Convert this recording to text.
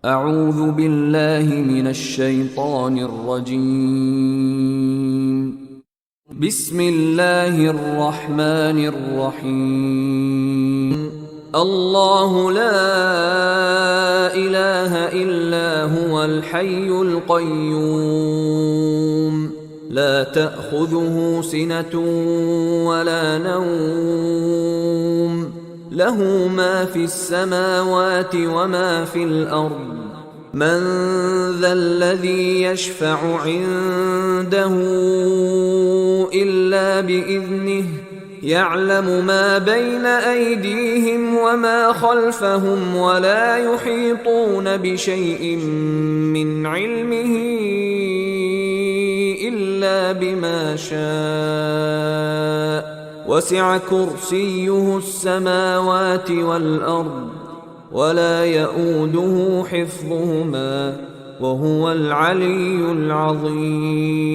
أعوذ بالله من الشيطان الرجيم. بسم الله الرحمن الرحيم. الله لا إله إلا هو الحي القيوم لا تأخذه سنة ولا نوم له ما في السماوات وما في الأرض من ذا الذي يشفع عنده إلا بإذنه يعلم ما بين أيديهم وما خلفهم ولا يحيطون بشيء من علمه إلا بما شاء وسع كرسيه السماوات والأرض ولا يؤوده حفظهما وهو العلي العظيم.